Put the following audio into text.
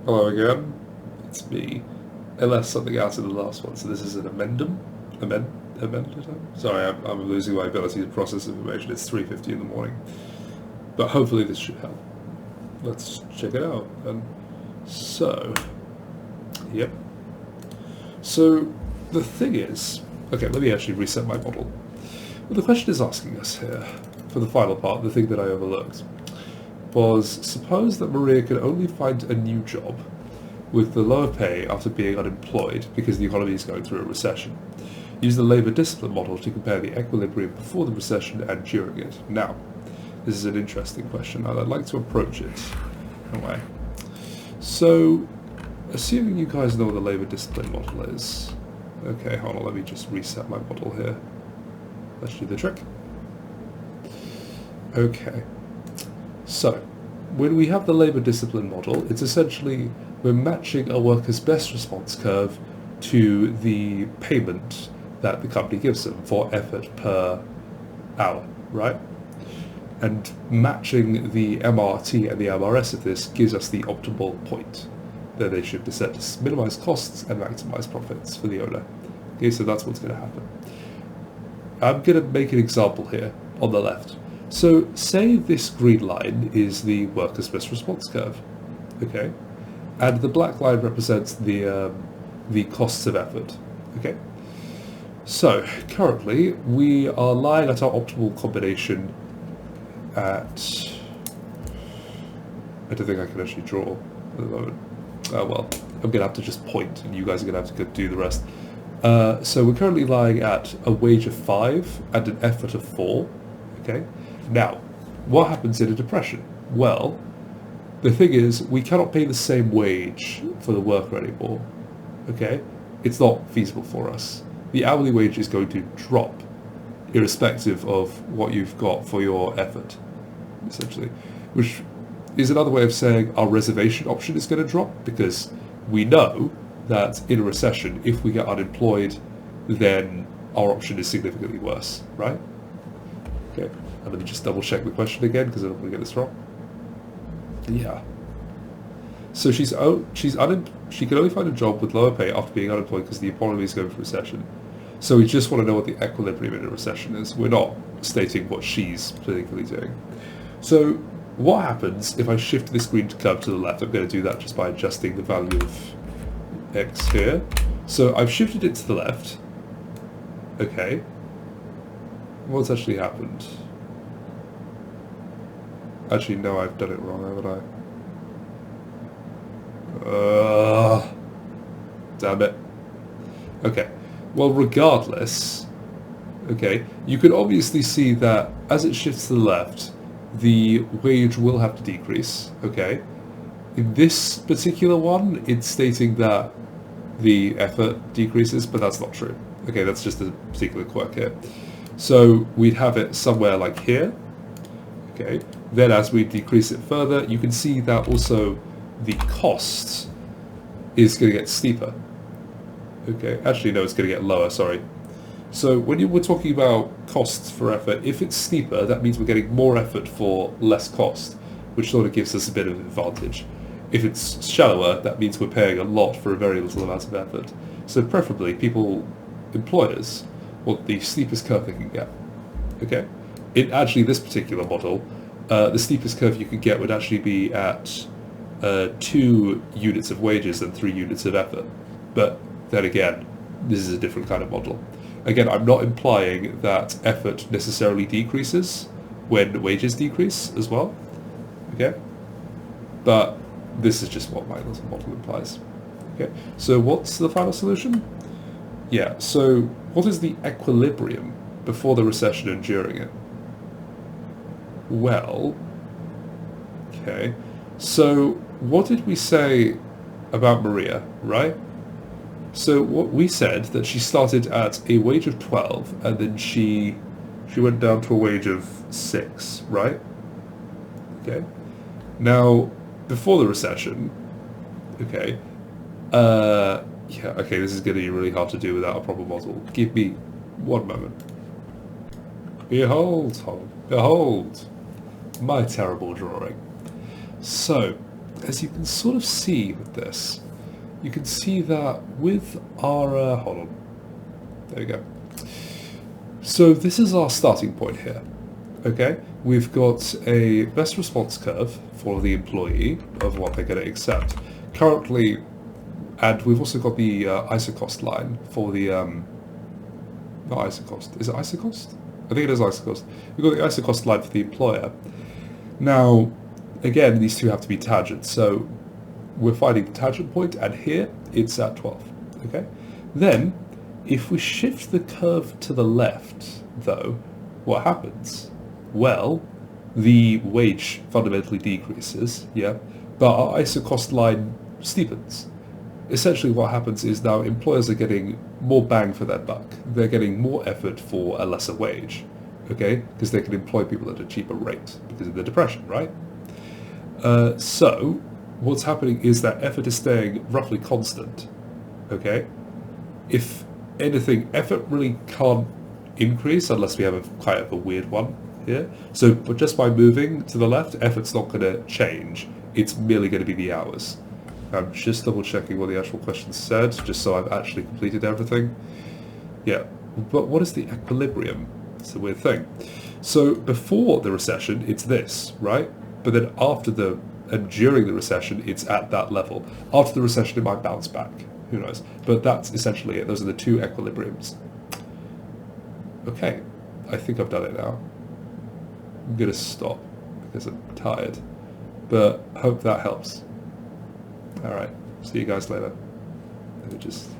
Hello again, it's me. I left something out in the last one, so this is an addendum? Addendum? Sorry, I'm losing my ability to process information. It's 3:50 in the morning. But hopefully this should help. Let's check it out. Yep. So, the thing is... Okay, let me actually reset my model. Well, the question is asking us here, for the final part, the thing that I overlooked, was suppose that Maria could only find a new job with the lower pay after being unemployed because the economy is going through a recession. Use the labour discipline model to compare the equilibrium before the recession and during it. Now, this is an interesting question and I'd like to approach it in a way. So, assuming you guys know what the labour discipline model is. Okay, hold on, let me just reset my model here. Let's do the trick. Okay. So, when we have the labour discipline model, it's essentially we're matching a worker's best response curve to the payment that the company gives them for effort per hour, right? And matching the MRT and the MRS of this gives us the optimal point that they should be set to minimise costs and maximise profits for the owner. Okay, so that's what's going to happen. I'm going to make an example here on the left. So say this green line is the worker's best response curve, okay, and the black line represents the costs of effort, okay. So currently we are lying at our optimal combination at, I don't think I can actually draw at the moment. Oh well, I'm going to have to just point and you guys are going to have to do the rest. So we're currently lying at a wage of 5 and an effort of 4, okay. Now, what happens in a depression? Well, the thing is, we cannot pay the same wage for the worker anymore, okay? It's not feasible for us. The hourly wage is going to drop, irrespective of what you've got for your effort, essentially. Which is another way of saying our reservation option is going to drop, because we know that in a recession, if we get unemployed, then our option is significantly worse, right? Okay. And let me just double check the question again because I don't want to get this wrong. Yeah. So she can only find a job with lower pay after being unemployed because the economy is going through recession. So we just want to know what the equilibrium in a recession is. We're not stating what she's particularly doing. So what happens if I shift this green curve to the left? I'm going to do that just by adjusting the value of x here. So I've shifted it to the left. Okay. What's actually happened? Actually, no, I've done it wrong, haven't I? Damn it. Okay. Well, regardless, okay, you can obviously see that as it shifts to the left, the wage will have to decrease, okay? In this particular one, it's stating that the effort decreases, but that's not true. Okay, that's just a particular quirk here. So we'd have it somewhere like here, okay? Then as we decrease it further, you can see that also the cost is going to get steeper. Okay, actually no, it's going to get lower, sorry. So when we're talking about costs for effort, if it's steeper, that means we're getting more effort for less cost, which sort of gives us a bit of an advantage. If it's shallower, that means we're paying a lot for a very little amount of effort. So preferably, employers, want the steepest curve they can get. Okay? In actually this particular model, the steepest curve you could get would actually be at 2 units of wages and 3 units of effort. But then again, this is a different kind of model. Again, I'm not implying that effort necessarily decreases when wages decrease as well. Okay? But this is just what my little model implies. Okay, so what's the final solution? Yeah, so what is the equilibrium before the recession and during it? Well, okay, so what did we say about Maria, right? So what we said that she started at a wage of 12 and then she went down to a wage of 6, right? Okay. Now, before the recession, okay, yeah, okay, this is going to be really hard to do without a proper model. Give me one moment. Behold, my terrible drawing. So, as you can sort of see with this, you can see that with our, hold on, there we go. So this is our starting point here, okay? We've got a best response curve for the employee of what they're going to accept. Currently, and we've also got the isocost line for the, not isocost, is it isocost? I think it is isocost. We've got the isocost line for the employer. Now, again, these two have to be tangent, so we're finding the tangent point, and here it's at 12, okay? Then, if we shift the curve to the left, though, what happens? Well, the wage fundamentally decreases, yeah, but our isocost line steepens. Essentially what happens is now employers are getting more bang for their buck. They're getting more effort for a lesser wage, okay? Because they can employ people at a cheaper rate because of the depression, right? So what's happening is that effort is staying roughly constant, okay? If anything, effort really can't increase unless we have a quite of a weird one here. So, but just by moving to the left, effort's not going to change. It's merely going to be the hours. I'm just double checking what the actual question said, just so I've actually completed everything. Yeah, but what is the equilibrium? It's a weird thing. So before the recession, it's this, right? But then after the, and during the recession, it's at that level. After the recession, it might bounce back. Who knows? But that's essentially it. Those are the two equilibriums. Okay, I think I've done it now. I'm going to stop because I'm tired. But hope that helps. Alright, see you guys later. Let me just